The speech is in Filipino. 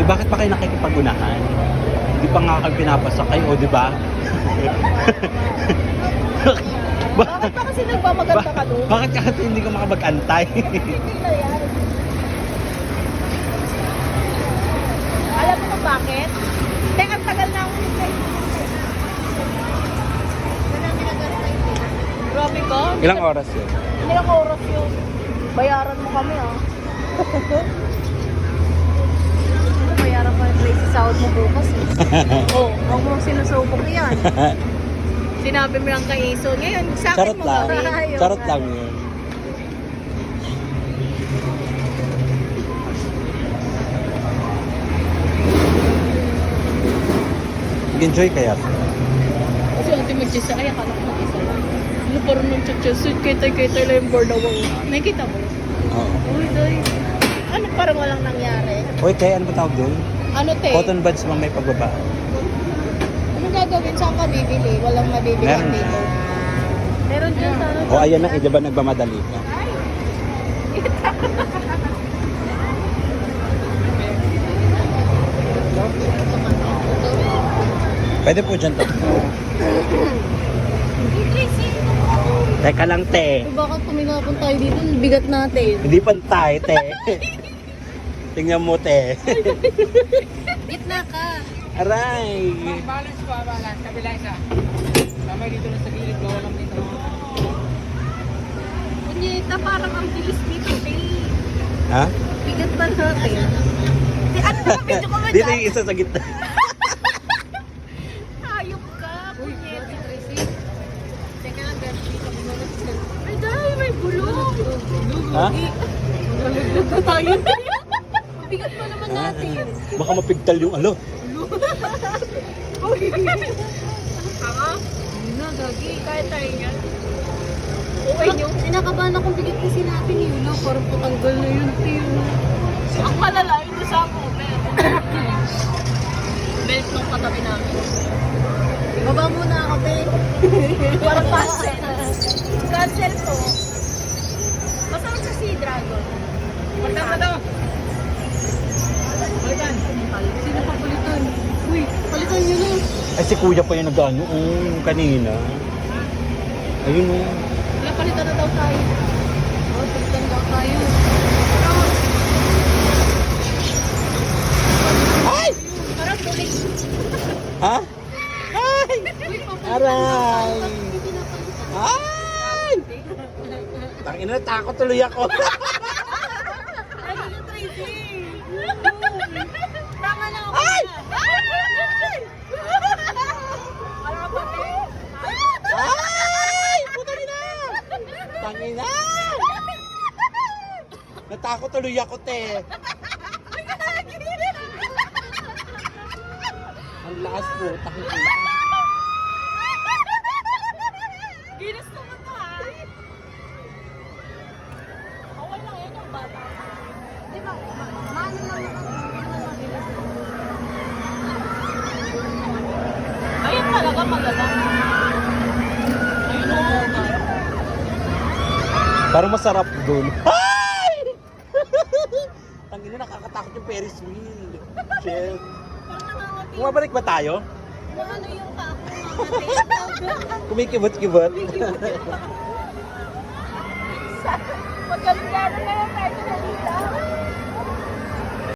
Eh, bakit pa kayo nakikipag-unahan? Hindi pa nga kayo pinapasakay, o di ba? Bakit pa kasi nagpapaganda ka doon? Bakit kasi hindi ka makapag-antay? Hindi na yan. Alam mo kung bakit? Teka, ang tagal na ako hintay. Grabe ka? Ilang oras yun? Ilang oras yun? Bayaran mo kami ah. Bayaran mo yung place sahod mo bukas eh. Oo, huwag mo sinusubok yan. Sinabi mo lang kay Iso. Ngayon, sa akin Charot mo lang. gawin. Charot lang yun. Enjoy kaya? Kasi ate mag-chisa, kaya ka lang mag-isa lang. Ano parang nag-chisa, kitay-kitay lang yung board na wang. Nakikita mo? Oo. Uy, doy. Ano parang walang nangyari? Uy, kaya ano ba tawag doon? Ano te? Cotton buds bang may pagbaba? Anong gagawin? Saan ka bibili? Walang mabibili Meron dito. Meron dyan sa ano? O ayan na, di ba nagmamadali ka? Pwede po dyan to. Teka lang, te. Bakit tumingapon tayo dito? Bigat natin. Hindi pantay, te. Tingnan mo, te. Gitna ka. Aray. Balance pa, balance. Kabila isa. Kamay dito na sa gilid, bawal lang dito. Kunyeta, parang ang bilis dito. Ha? Bigat ba natin? Ano ba? Medyo ka ba Dito dyan? yung isa sa gitna. Hayop ka, kunyeta. Teka lang, Bertie. Ay, dahil may bulong. Ha? Nalulog na tayo. Bigat pa naman natin. Baka mapigtal yung alo. Tama? Hindi na, gagi. Kaya tayo yan. Okay nyo? Sinakabahan akong bigat kasi natin yun. No? Parang patanggal na yun. Ang malala, ito sa ako. Belt nung katabi namin. Baba muna ako, Ben. Parang cancel. Cancel to. Masama sa Sea Dragon. Pagka na daw. Balikan. Sino pa palitan? Uy, palitan nyo na. Ay, si kuya pa yung nag-ano. Kanina. Ayun o. Wala, palitan na daw tayo. Oh, palitan daw tayo. Ay! Parang tulig. Ha? Ay! Uy, Aray! Hindi pinapalitan. Ay! Tangina, takot tuloy ako. Ano yung Tracy? Tama lang ako. Ay! Ay! Alam ba, eh? Ay! Puta na! Tangina! Natakot tuloy ako, te. Ang lakas po. Tangina. Ginusto mo to, ha? Okay lang yan yung bata. Di ba? Maano lang mabilis. Ayun talaga maganda. Ayun o. Parang masarap doon. Ay! Tangina, nakakatakot yung Ferris wheel. Shit. Bumabalik ba tayo? Ano yung kako? Kumikibot-kibot. Pagkaligado na lang tayo sa dito.